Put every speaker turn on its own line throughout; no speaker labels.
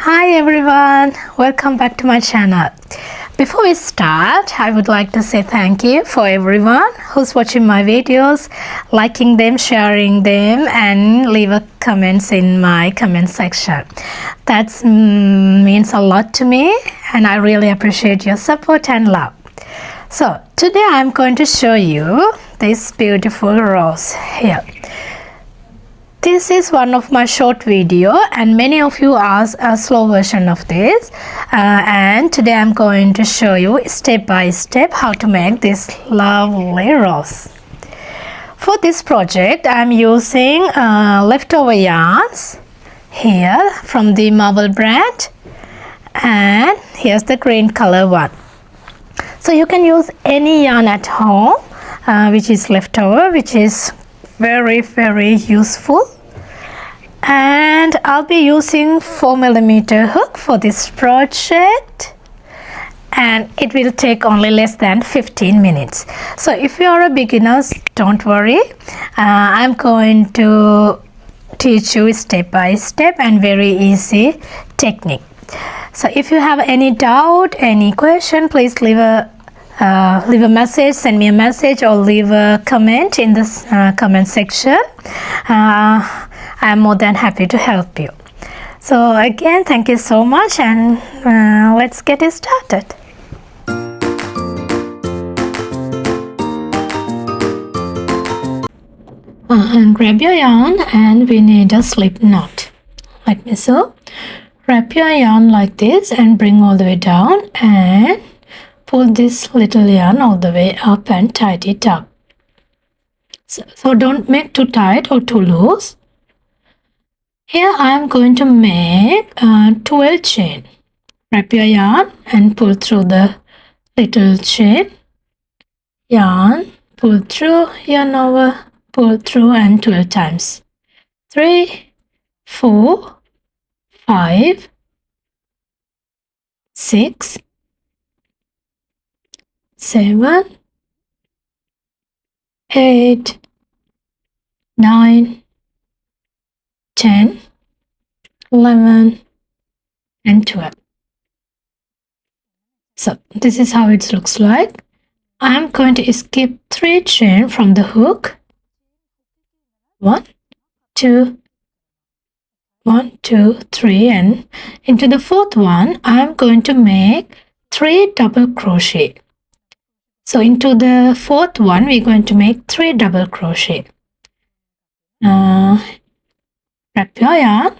Hi everyone, welcome back to my channel. Before we start, I would like to say thank you for everyone who's watching my videos, liking them, sharing them, and leave a comments in my comment section. That means a lot to me, and I really appreciate your support and love. So today I'm going to show you this beautiful rose here. This is one of my short video and many of you asked a slow version of this and today I'm going to show you step by step how to make this lovely rose. For this project I'm using leftover yarns here from the Marble brand, and here's the green color one. So you can use any yarn at home which is leftover, which is very useful. And I'll be using 4mm hook for this project, and it will take only less than 15 minutes. So if you are a beginner, don't worry, I'm going to teach you step by step and very easy technique. So if you have any doubt, any question, please leave a message, send me a message, or leave a comment in this comment section. I'm more than happy to help you. So again, thank you so much, and let's get it started. And grab your yarn, and we need a slip knot like this. So wrap your yarn like this and bring all the way down and pull this little yarn all the way up and tie it up. So don't make too tight or too loose. Here I am going to make 12 chain. Wrap your yarn and pull through the little chain. Yarn, pull through, yarn over, pull through, and 12 times. 3, 4, 5, 6, 7, 8, 9, 10, 11, and 12. So this is how it looks like. I'm going to skip 3 chain from the hook. 1, 2, 1, 2, 3, and into the 4th one I'm going to make 3 double crochet. So into the 4th one we're going to make 3 double crochet. Wrap your yarn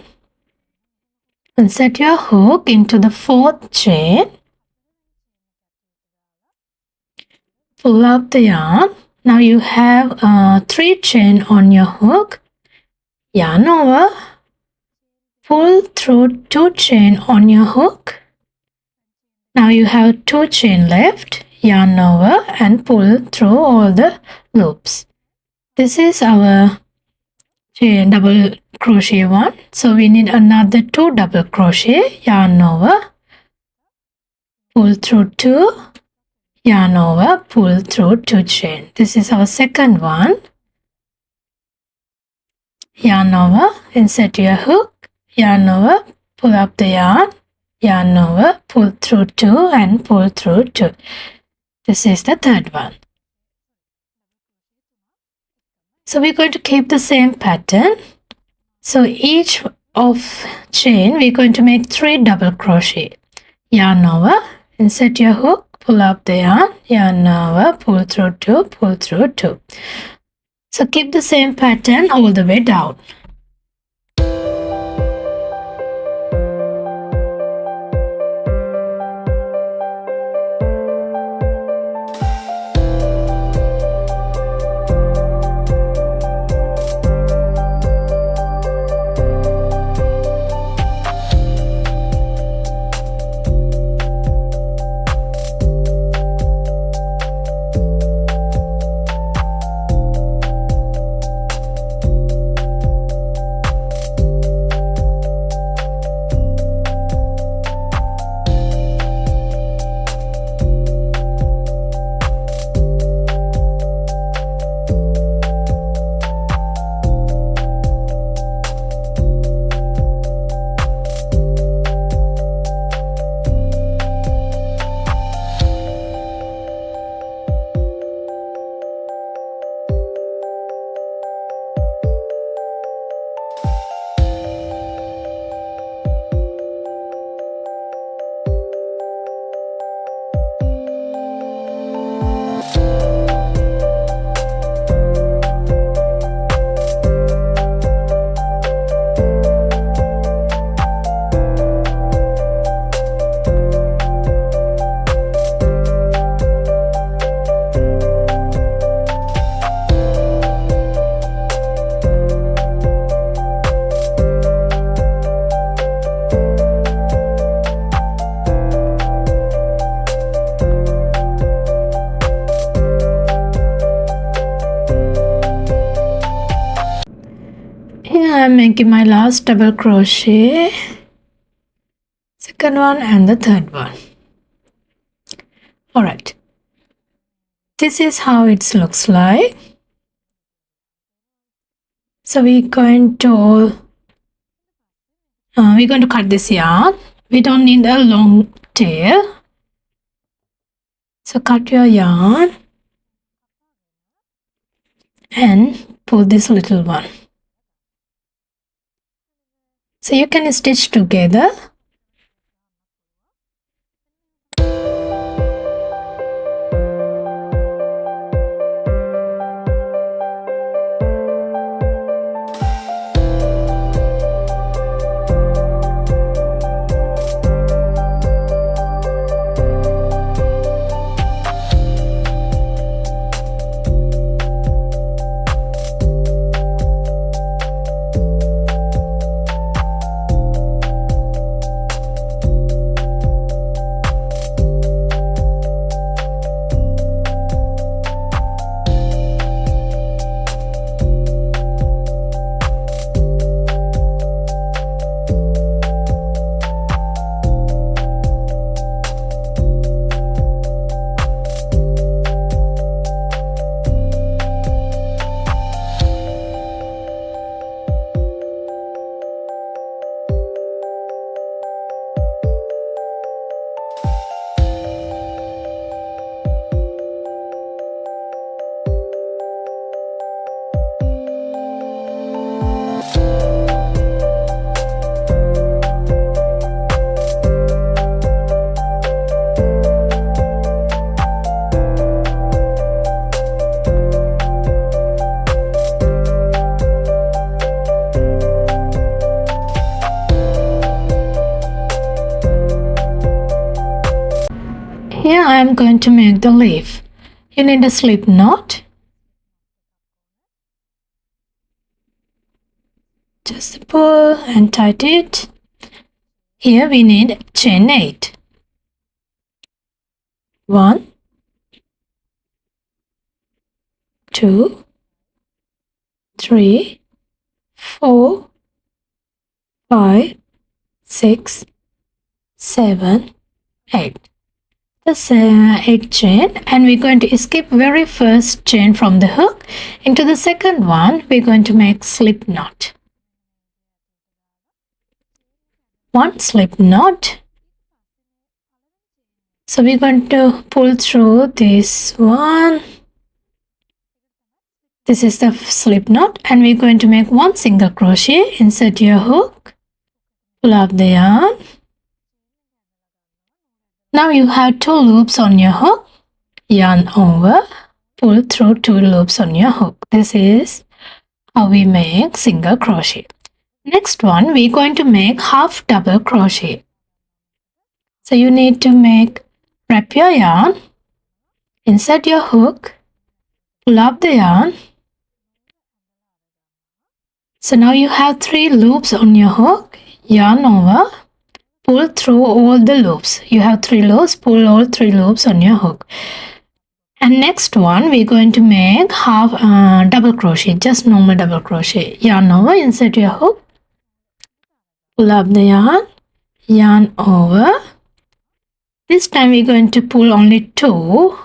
and set your hook into the 4th chain. Pull up the yarn. Now you have 3 chain on your hook. Yarn over. Pull through 2 chain on your hook. Now you have 2 chain left. Yarn over and pull through all the loops. This is our chain double crochet one, so we need another 2 double crochet. Yarn over, pull through 2, yarn over, pull through 2 chain. This is our second one. Yarn over, insert your hook, yarn over, pull up the yarn over, pull through 2 and pull through 2. This is the third one. So we're going to keep the same pattern. So each of chain we're going to make 3 double crochet. Yarn over, insert your hook, pull up the yarn over, pull through 2, pull through 2. So keep the same pattern all the way down. making my last double crochet, second one and the third one. Alright, this is how it looks like. So we're going to cut this yarn. We don't need a long tail, so cut your yarn and pull this little one. So you can stitch together. Here I am going to make the leaf. You need a slip knot. Just pull and tighten it. Here we need chain 8. 1, 2, 3, 4, 5, 6, 7, 8. That's 8 chain, and we're going to skip very first chain from the hook. Into the second one we're going to make slip knot. 1 slip knot. So we're going to pull through this one. This is the slip knot, and we're going to make 1 single crochet. Insert your hook, pull up the yarn. Now you have 2 loops on your hook. Yarn over, pull through 2 loops on your hook. This is how we make single crochet. Next one, we're going to make half double crochet. So you need to wrap your yarn, insert your hook, pull up the yarn. So now you have 3 loops on your hook. Yarn over, pull through all the loops. You have 3 loops, pull all 3 loops on your hook. And next one we're going to make half double crochet, just normal double crochet. Yarn over, insert your hook, pull up the yarn, yarn over. This time we're going to pull only 2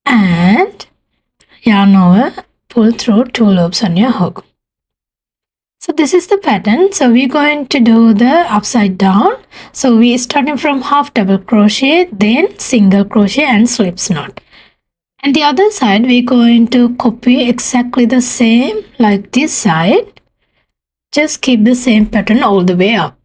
and yarn over, pull through 2 loops on your hook. So this is the pattern. So we're going to do the upside down. So we starting from half double crochet, then single crochet and slips knot. And the other side we're going to copy exactly the same like this side. Just keep the same pattern all the way up.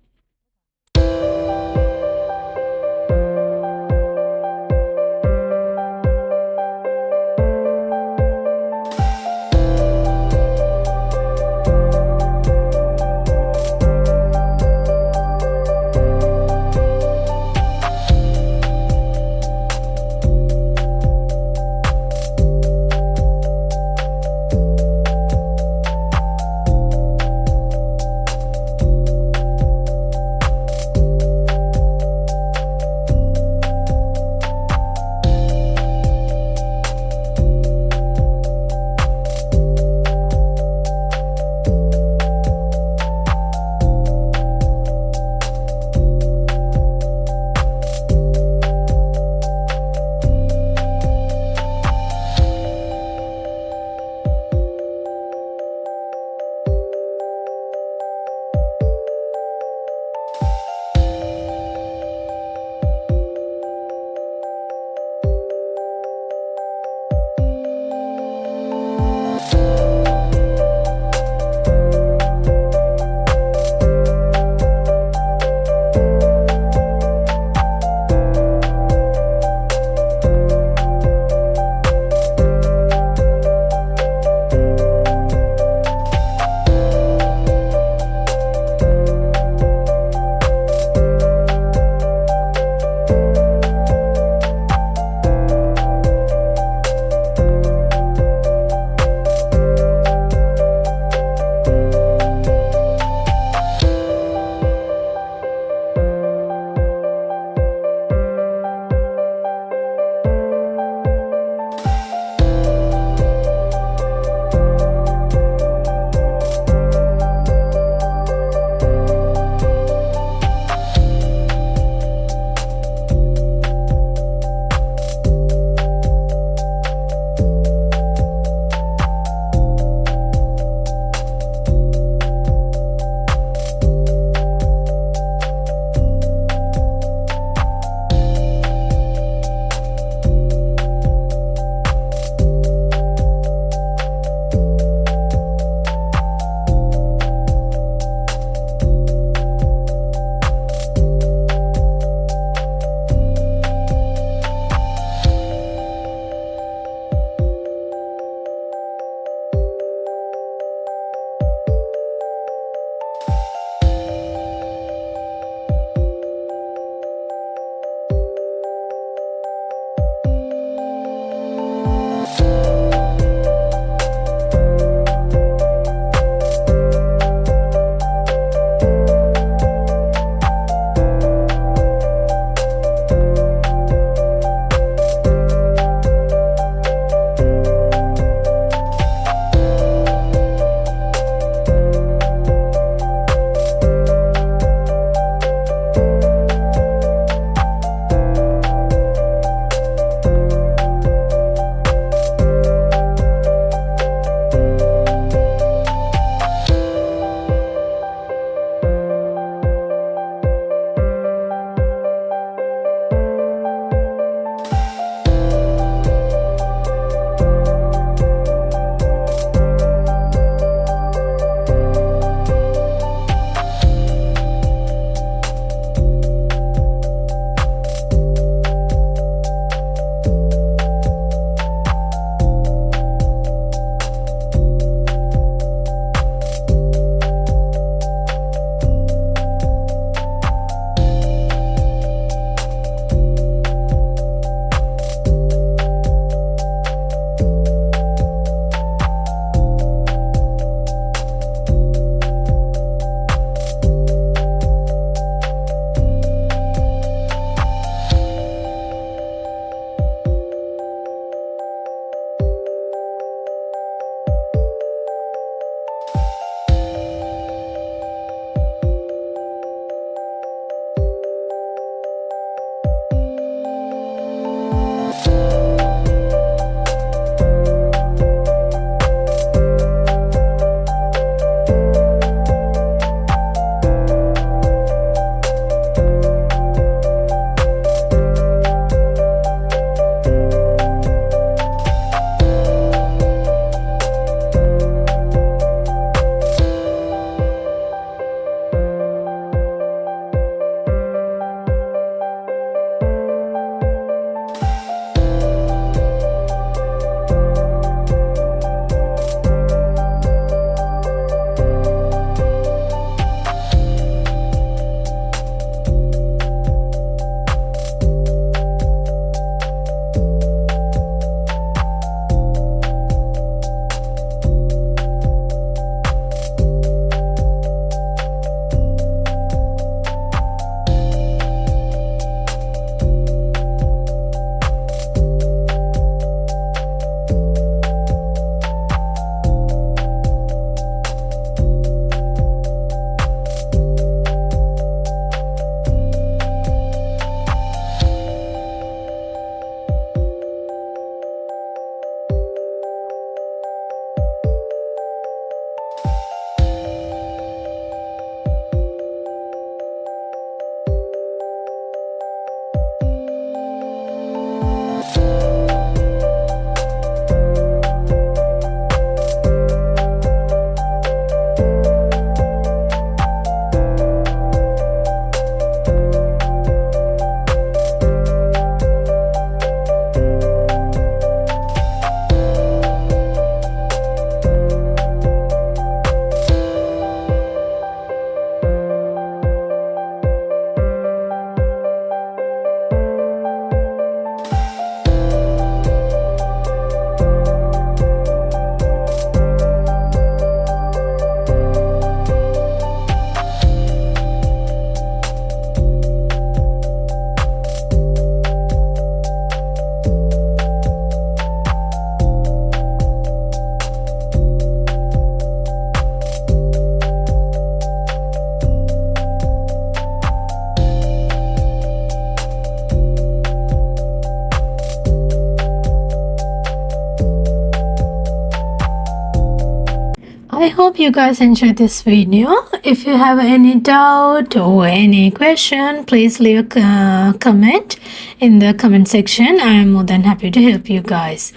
I hope you guys enjoyed this video. If you have any doubt or any question, please leave a comment in the comment section. I am more than happy to help you guys.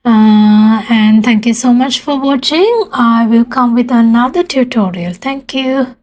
And thank you so much for watching. I will come with another tutorial. Thank you.